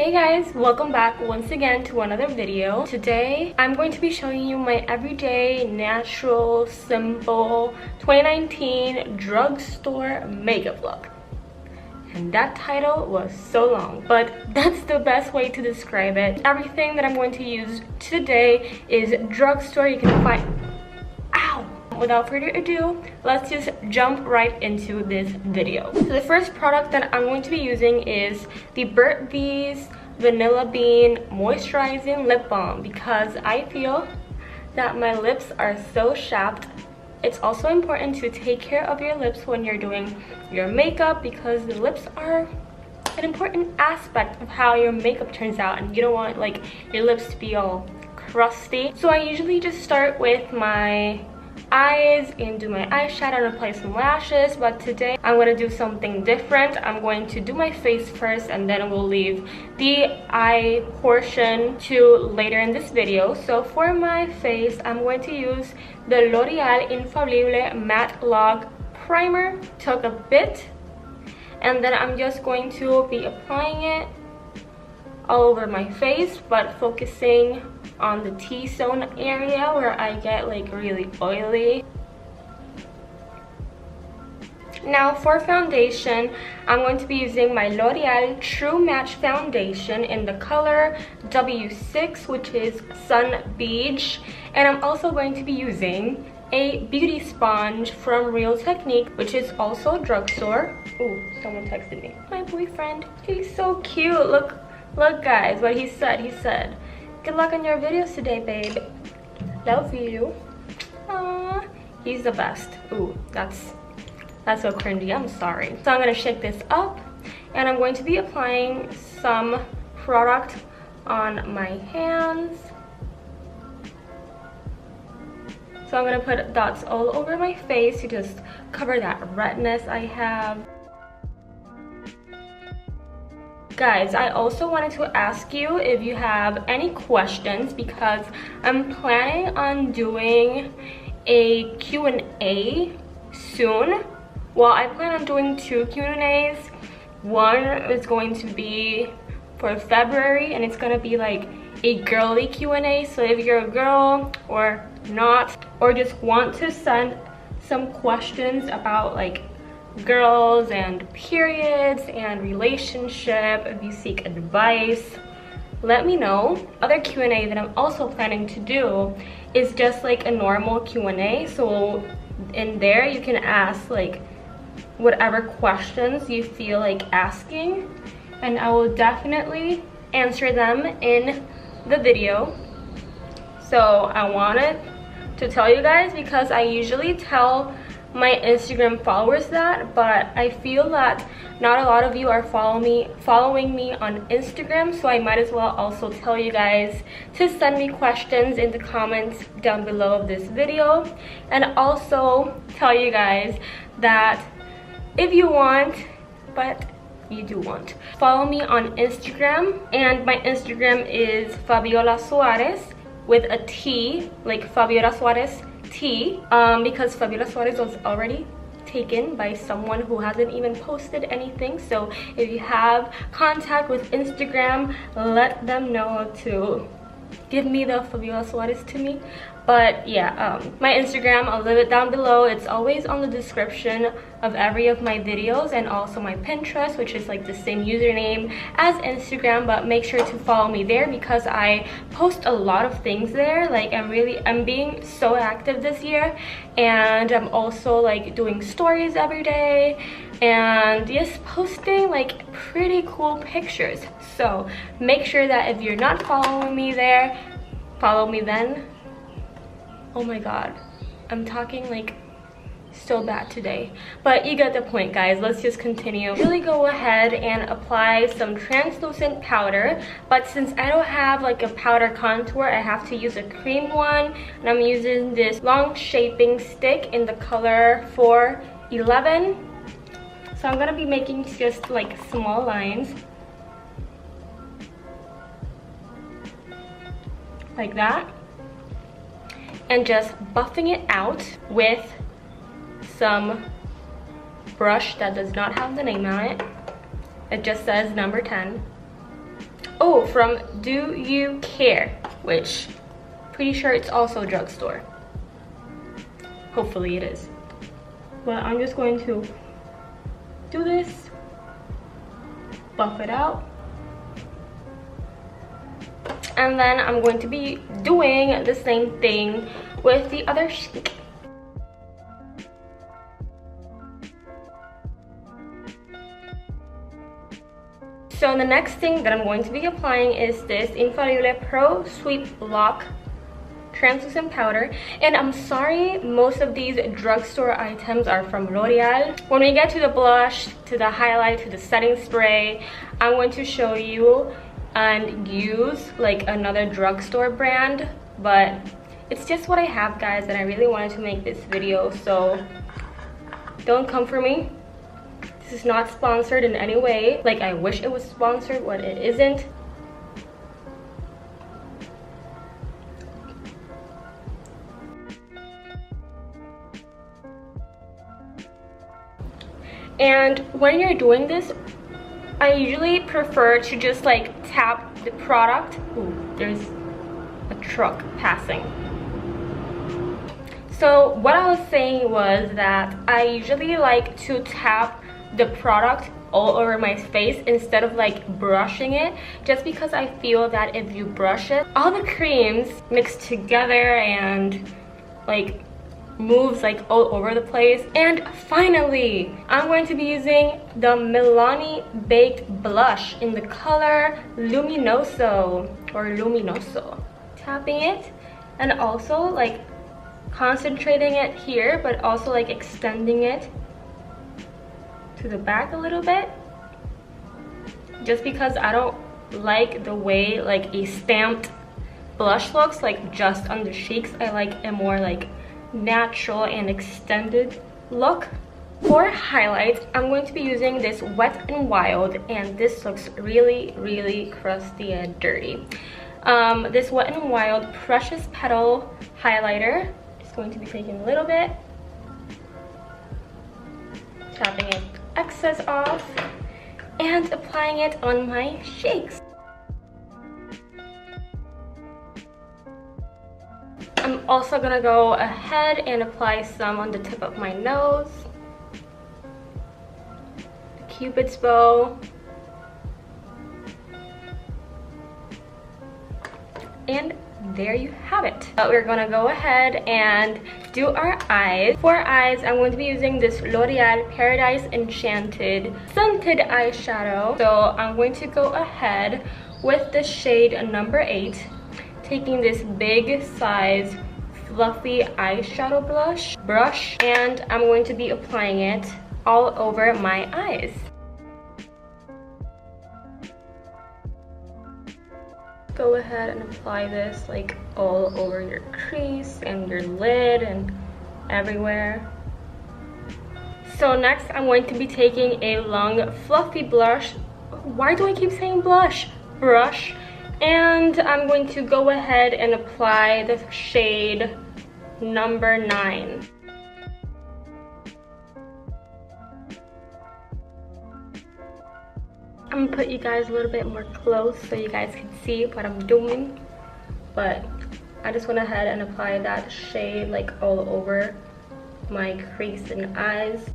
Hey guys, welcome back once again to another video. Today I'm going to be showing you my everyday natural simple 2019 drugstore makeup look. And that title was so long, but that's the best way to describe it. Everything that I'm going to use today is drugstore. You can find... Ow! Without further ado, let's just jump right into this video. So the first product that I'm going to be using is the Burt's Bees Vanilla Bean Moisturizing Lip Balm because I feel that my lips are so chapped. It's also important to take care of your lips when you're doing your makeup because the lips are an important aspect of how your makeup turns out, and you don't want like your lips to be all crusty. So I usually just start with my eyes and do my eyeshadow and apply some lashes, but today I'm going to do something different. I'm going to do my face first and then we'll leave the eye portion to later in this video. So for my face, I'm going to use the L'Oreal Infallible Matte Log Primer. Took a bit, and then I'm just going to be applying it all over my face, but focusing on the T-zone area where I get like really oily. Now for foundation, I'm going to be using my L'Oreal True Match Foundation in the color W6, which is Sun Beige, and I'm also going to be using a beauty sponge from Real Technique, which is also drugstore. Oh, someone texted me. My boyfriend, he's so cute. Look guys, what he said, good luck on your videos today, babe. Love you. Aww, he's the best. Ooh, that's so cringy, I'm sorry. So I'm gonna shake this up and I'm going to be applying some product on my hands. So I'm gonna put dots all over my face to just cover that redness I have. Guys, I also wanted to ask you if you have any questions because I'm planning on doing a Q&A soon. Well, I plan on doing 2 Q&As. One is going to be for February and it's gonna be like a girly Q&A. So if you're a girl or not, or just want to send some questions about like girls and periods and relationship, if you seek advice, let me know. Other Q&A that I'm also planning to do is just like a normal Q&A. So in there you can ask like whatever questions you feel like asking, and I will definitely answer them in the video. So I wanted to tell you guys because I usually tell my Instagram followers that, but I feel that not a lot of you are following me on Instagram, so I might as well also tell you guys to send me questions in the comments down below of this video, and also tell you guys that if you want, but you do want, follow me on Instagram, and my Instagram is Fabiola Suárez with a T, like Fabiola Suárez T, because Fabiola Suárez was already taken by someone who hasn't even posted anything. So if you have contact with Instagram, let them know to give me the Fabiola Suárez to me. But yeah, my Instagram, I'll leave it down below. It's always on the description of every of my videos, and also my Pinterest, which is like the same username as Instagram, but make sure to follow me there because I post a lot of things there. Like I'm being so active this year, and I'm also like doing stories every day and just posting like pretty cool pictures. So make sure that if you're not following me there, follow me then. Oh my god, I'm talking like so bad today, but you get the point, guys. Let's just continue. Really go ahead and apply some translucent powder, but since I don't have like a powder contour, I have to use a cream one, and I'm using this long shaping stick in the color 411. So I'm gonna be making just like small lines like that, and just buffing it out with some brush that does not have the name on it. It just says number 10. Oh, from Do You Care, which pretty sure it's also drugstore. Hopefully it is. But I'm just going to do this, buff it out, and then I'm going to be doing the same thing with the other cheek. So the next thing that I'm going to be applying is this Infallible Pro Sweep Lock translucent powder. And I'm sorry, most of these drugstore items are from L'Oreal. When we get to the blush, to the highlight, to the setting spray, I'm going to show you and use like another drugstore brand, but it's just what I have, guys, and I really wanted to make this video, so don't come for me. This is not sponsored in any way. Like, I wish it was sponsored, but it isn't. And when you're doing this, I usually prefer to just like tap the product. Ooh, there's a truck passing. So what I was saying was that I usually like to tap the product all over my face instead of like brushing it, just because I feel that if you brush it, all the creams mix together and like moves like all over the place. And finally, I'm going to be using the Milani Baked Blush in the color Luminoso or Luminoso. Tapping it and also like concentrating it here, but also like extending it to the back a little bit, just because I don't like the way like a stamped blush looks like just on the cheeks. I like a more like natural and extended look. For highlights, I'm going to be using this Wet n Wild, and this looks really crusty and dirty. This Wet n Wild Precious Petal highlighter. Just going to be taking a little bit, tapping it excess off, and applying it on my cheeks. I'm also gonna go ahead and apply some on the tip of my nose, the Cupid's bow, and there you have it. We're gonna go ahead and do our eyes. For eyes, I'm going to be using this L'Oreal Paradise Enchanted Scented Eyeshadow. So I'm going to go ahead with the shade number 8, taking this big size fluffy eyeshadow brush, and I'm going to be applying it all over my eyes. Go ahead and apply this like all over your crease and your lid and everywhere. So next, I'm going to be taking a long fluffy blush. Why do I keep saying blush? Brush. And I'm going to go ahead and apply the shade number 9. I'm gonna put you guys a little bit more close so you guys can see what I'm doing. But I just went ahead and applied that shade like all over my crease and eyes.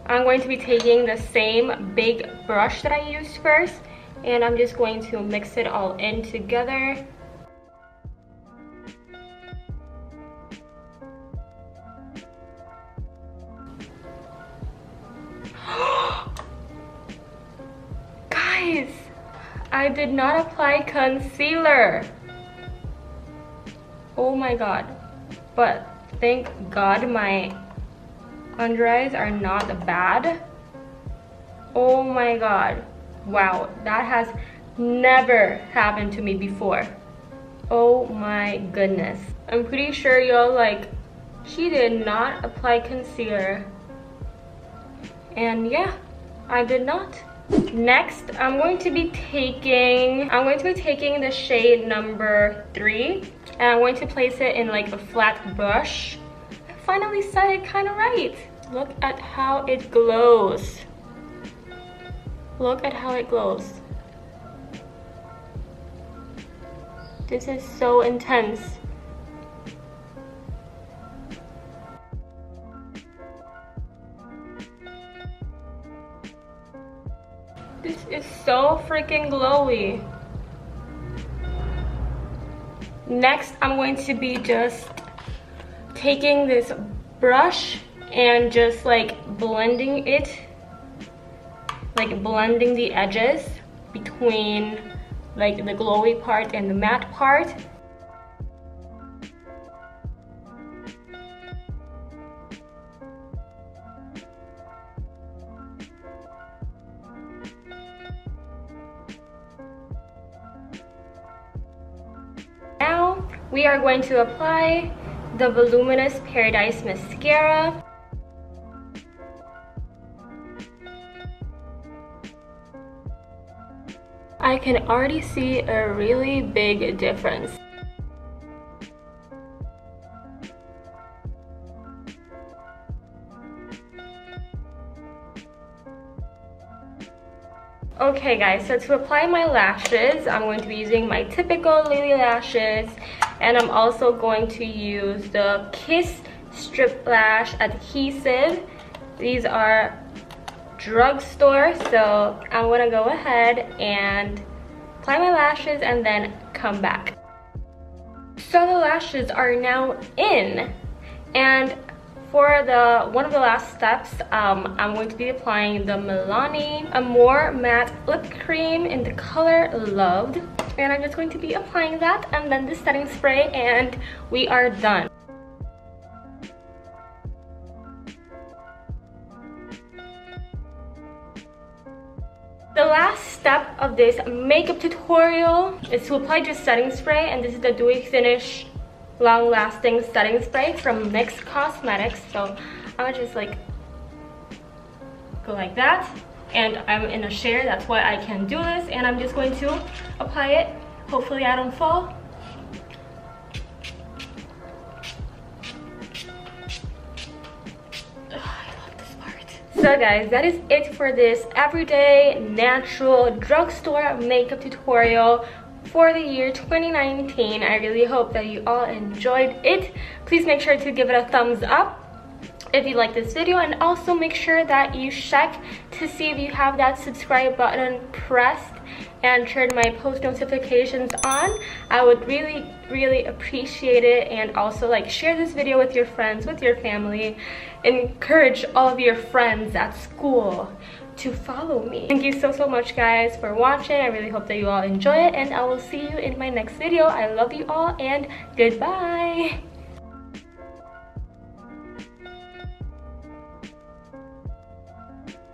I'm going to be taking the same big brush that I used first, and I'm just going to mix it all in together. Guys, I did not apply concealer. Oh my god. But thank god my under eyes are not bad. Oh my god. Wow, that has never happened to me before. Oh my goodness. I'm pretty sure y'all like, she did not apply concealer. And yeah, I did not. Next, I'm going to be taking the shade number 3, and I'm going to place it in like a flat brush. I finally said it kind of right. Look at how it glows. Look at how it glows. This is so intense. This is so freaking glowy. Next, I'm going to be just taking this brush and just like blending it, like blending the edges between like the glowy part and the matte part. Now we are going to apply the Voluminous Paradise Mascara. I can already see a really big difference. Okay guys, so to apply my lashes, I'm going to be using my typical Lily lashes, and I'm also going to use the Kiss Strip Lash Adhesive. These are drugstore, so I'm gonna go ahead and apply my lashes and then come back. So the lashes are now in, and for the one of the last steps, I'm going to be applying the Milani Amore Matte Lip Cream in the color Loved, and I'm just going to be applying that and then the setting spray, and we are done. The last step of this makeup tutorial is to apply just setting spray, and this is the Dewy Finish Long Lasting Setting Spray from NYX Cosmetics. So I'm gonna just like go like that, and I'm in a share, that's why I can do this, and I'm just going to apply it. Hopefully I don't fall. So guys, that is it for this everyday natural drugstore makeup tutorial for the year 2019. I really hope that you all enjoyed it. Please make sure to give it a thumbs up if you like this video, and also make sure that you check to see if you have that subscribe button pressed and turn my post notifications on. I would really appreciate it, and also like share this video with your friends, with your family. Encourage all of your friends at school to follow me. Thank you so much guys for watching. I really hope that you all enjoy it, and I will see you in my next video. I love you all, and goodbye.